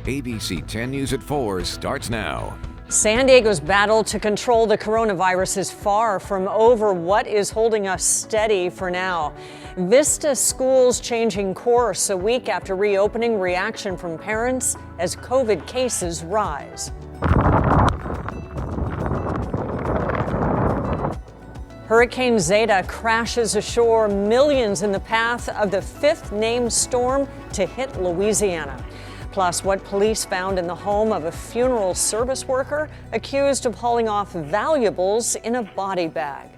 ABC 10 News at 4 starts now. San Diego's battle to control the coronavirus is far from over. What is holding us steady for now? Vista schools changing course a week after reopening. Reaction from parents as COVID cases rise. Hurricane Zeta crashes ashore, millions in the path of the fifth named storm to hit Louisiana. Plus, what police found in the home of a funeral service worker accused of hauling off valuables in a body bag.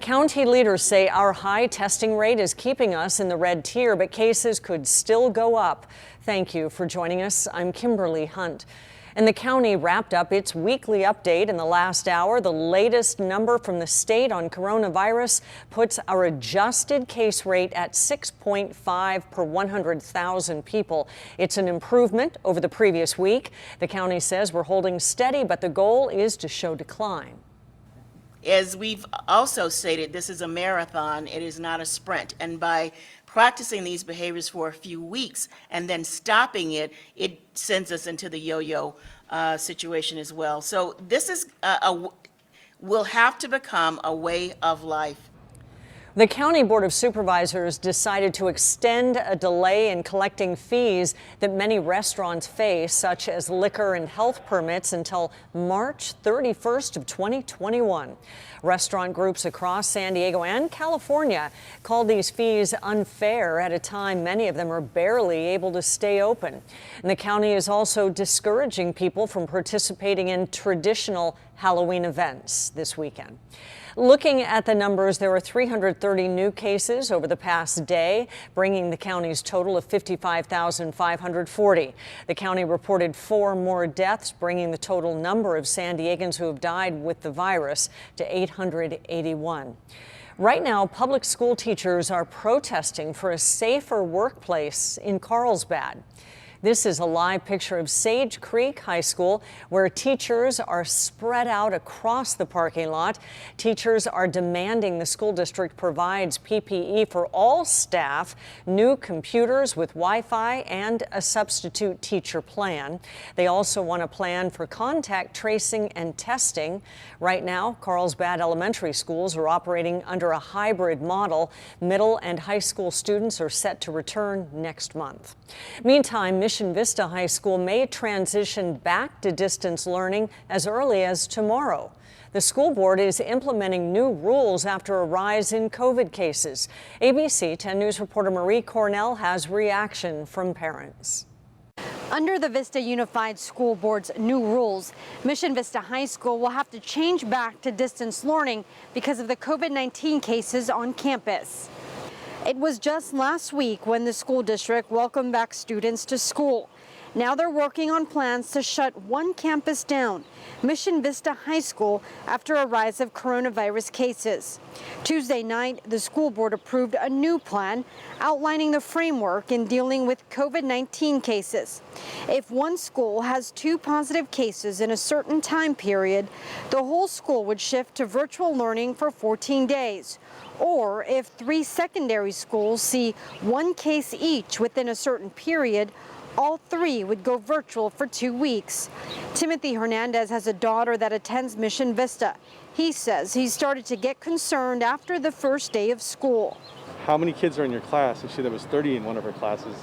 County leaders say our high testing rate is keeping us in the red tier, but cases could still go up. Thank you for joining us. I'm Kimberly Hunt. And the county wrapped up its weekly update in the last hour. The latest number from the state on coronavirus puts our adjusted case rate at 6.5 per 100,000 people. It's an improvement over the previous week. The county says we're holding steady, but the goal is to show decline. As we've also stated, this is a marathon, it is not a sprint. And by practicing these behaviors for a few weeks and then stopping it, it sends us into the yo-yo situation as well. So this is will have to become a way of life. The County Board of Supervisors decided to extend a delay in collecting fees that many restaurants face, such as liquor and health permits, until March 31st of 2021. Restaurant groups across San Diego and California called these fees unfair at a time many of them are barely able to stay open. And the county is also discouraging people from participating in traditional Halloween events this weekend. Looking at the numbers, there were 330 new cases over the past day, bringing the county's total of 55,540. The county reported 4 more deaths, bringing the total number of San Diegans who have died with the virus to 881. Right now, public school teachers are protesting for a safer workplace in Carlsbad. This is a live picture of Sage Creek High School, where teachers are spread out across the parking lot. Teachers are demanding the school district provides PPE for all staff, new computers with Wi-Fi, and a substitute teacher plan. They also want a plan for contact tracing and testing. Right now, Carlsbad elementary schools are operating under a hybrid model. Middle and high school students are set to return next month. Meantime, Vista High School may transition back to distance learning as early as tomorrow. The school board is implementing new rules after a rise in COVID cases. ABC 10 News reporter Marie Cornell has reaction from parents. Under the Vista Unified School Board's new rules, Mission Vista High School will have to change back to distance learning because of the COVID-19 cases on campus. It was just last week when the school district welcomed back students to school. Now they're working on plans to shut one campus down, Mission Vista High School, after a rise of coronavirus cases. Tuesday night, the school board approved a new plan outlining the framework in dealing with COVID-19 cases. If one school has 2 positive cases in a certain time period, the whole school would shift to virtual learning for 14 days. Or if 3 secondary schools see 1 case each within a certain period, all 3 would go virtual for 2 weeks. Timothy Hernandez has a daughter that attends Mission Vista. He says he started to get concerned after the first day of school. How many kids are in your class? And she said there was 30 in one of her classes.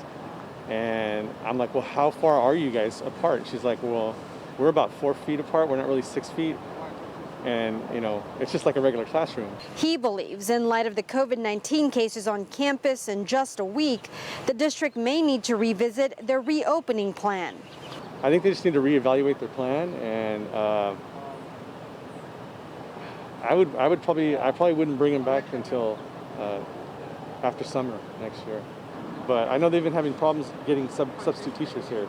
And I'm like, well, how far are you guys apart? She's like, well, we're about 4 feet apart. We're not really 6 feet. And, you know, it's just like a regular classroom. He believes in light of the COVID-19 cases on campus in just a week, the district may need to revisit their reopening plan. I think they just need to reevaluate their plan, and I probably wouldn't bring them back until after summer next year. But I know they've been having problems getting substitute teachers here.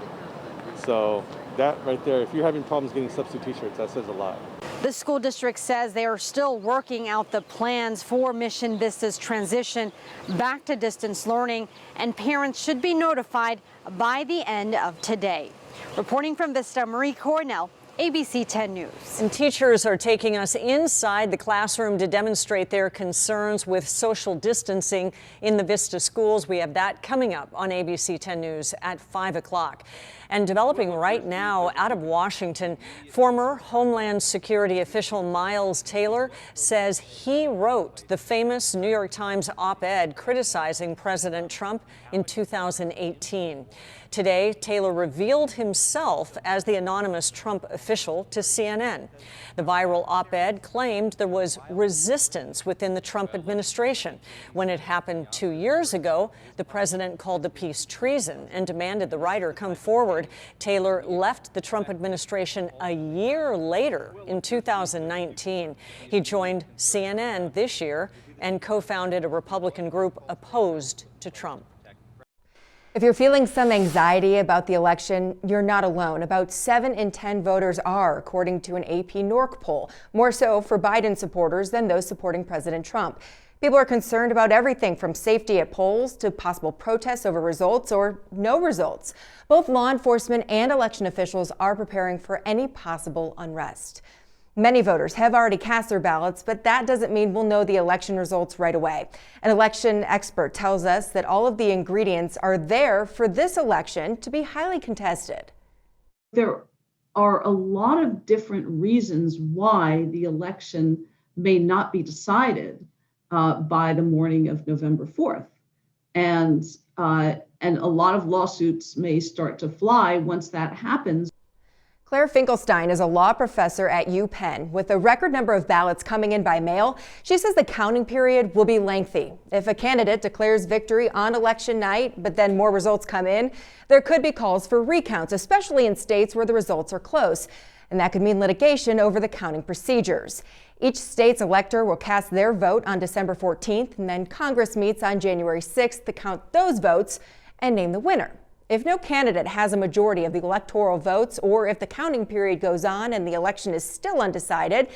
So that right there, if you're having problems getting substitute teachers, that says a lot. The school district says they are still working out the plans for Mission Vista's transition back to distance learning, and parents should be notified by the end of today. Reporting from Vista, Marie Cornell, ABC 10 News. And teachers are taking us inside the classroom to demonstrate their concerns with social distancing in the Vista schools. We have that coming up on ABC 10 News at 5 o'clock. And developing right now out of Washington, former Homeland Security official Miles Taylor says he wrote the famous New York Times op-ed criticizing President Trump in 2018. Today, Taylor revealed himself as the anonymous Trump official to CNN. The viral op-ed claimed there was resistance within the Trump administration. When it happened 2 years ago, the president called the piece treason and demanded the writer come forward. Taylor left the Trump administration a year later in 2019. He joined CNN this year and co-founded a Republican group opposed to Trump. If you're feeling some anxiety about the election, you're not alone. About 7 in 10 voters are, according to an AP NORC poll, more so for Biden supporters than those supporting President Trump. People are concerned about everything from safety at polls to possible protests over results or no results. Both law enforcement and election officials are preparing for any possible unrest. Many voters have already cast their ballots, but that doesn't mean we'll know the election results right away. An election expert tells us that all of the ingredients are there for this election to be highly contested. There are a lot of different reasons why the election may not be decided by the morning of November 4th. And a lot of lawsuits may start to fly once that happens. Claire Finkelstein is a law professor at UPenn. With a record number of ballots coming in by mail, she says the counting period will be lengthy. If a candidate declares victory on election night, but then more results come in, there could be calls for recounts, especially in states where the results are close. And that could mean litigation over the counting procedures. Each state's elector will cast their vote on December 14th, and then Congress meets on January 6th to count those votes and name the winner. If no candidate has a majority of the electoral votes, or if the counting period goes on and the election is still undecided,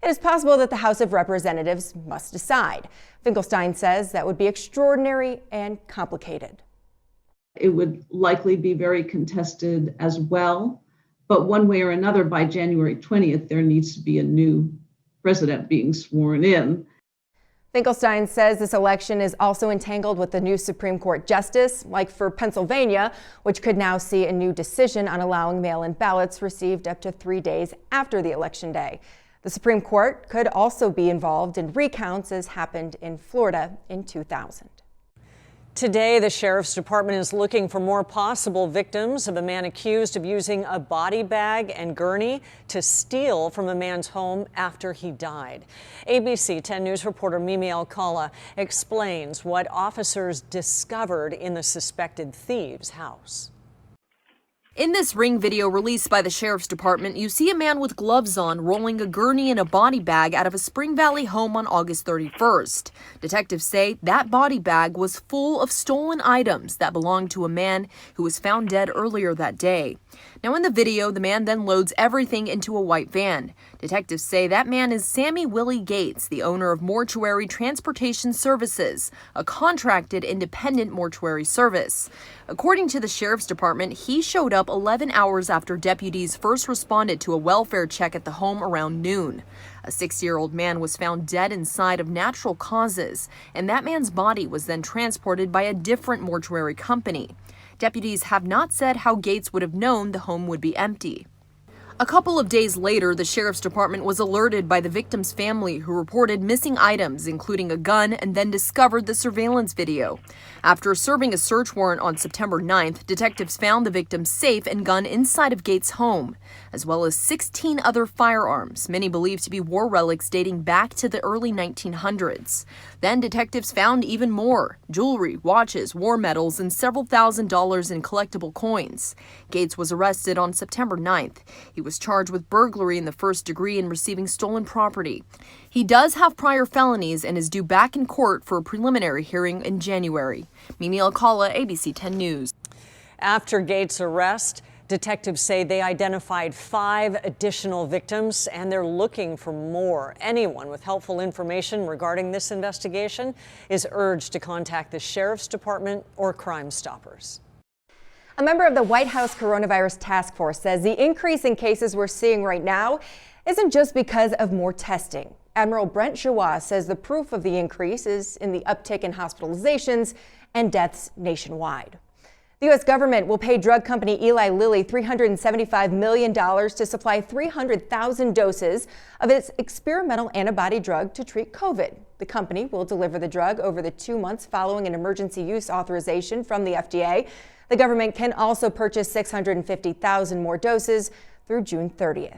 it is possible that the House of Representatives must decide. Finkelstein says that would be extraordinary and complicated. It would likely be very contested as well, but one way or another, by January 20th, there needs to be a new president being sworn in. Finkelstein says this election is also entangled with the new Supreme Court justice, like for Pennsylvania, which could now see a new decision on allowing mail-in ballots received up to 3 days after the election day. The Supreme Court could also be involved in recounts, as happened in Florida in 2000. Today, the Sheriff's Department is looking for more possible victims of a man accused of using a body bag and gurney to steal from a man's home after he died. ABC 10 News reporter Mimi Alcala explains what officers discovered in the suspected thieves' house. In this Ring video released by the Sheriff's Department, you see a man with gloves on rolling a gurney and a body bag out of a Spring Valley home on August 31st. Detectives say that body bag was full of stolen items that belonged to a man who was found dead earlier that day. Now in the video, the man then loads everything into a white van. Detectives say that man is Sammy Willie Gates, the owner of Mortuary Transportation Services, a contracted independent mortuary service. According to the Sheriff's Department, he showed up 11 hours after deputies first responded to a welfare check at the home around noon. A 60-year-old man was found dead inside of natural causes, and that man's body was then transported by a different mortuary company. Deputies have not said how Gates would have known the home would be empty. A couple of days later, the Sheriff's Department was alerted by the victim's family, who reported missing items, including a gun, and then discovered the surveillance video. After serving a search warrant on September 9th, detectives found the victim's safe and gun inside of Gates' home, as well as 16 other firearms, many believed to be war relics dating back to the early 1900s. Then detectives found even more: jewelry, watches, war medals, and several $1,000s in collectible coins. Gates was arrested on September 9th. He was charged with burglary in the first degree and receiving stolen property. He does have prior felonies and is due back in court for a preliminary hearing in January. Mimi Alcala, ABC 10 News. After Gates' arrest, detectives say they identified 5 additional victims, and they're looking for more. Anyone with helpful information regarding this investigation is urged to contact the Sheriff's Department or Crime Stoppers. A member of the White House Coronavirus Task Force says the increase in cases we're seeing right now isn't just because of more testing. Admiral Brent Giroir says the proof of the increase is in the uptick in hospitalizations and deaths nationwide. The U.S. government will pay drug company Eli Lilly $375 million to supply 300,000 doses of its experimental antibody drug to treat COVID. The company will deliver the drug over the 2 months following an emergency use authorization from the FDA. The government can also purchase 650,000 more doses through June 30th.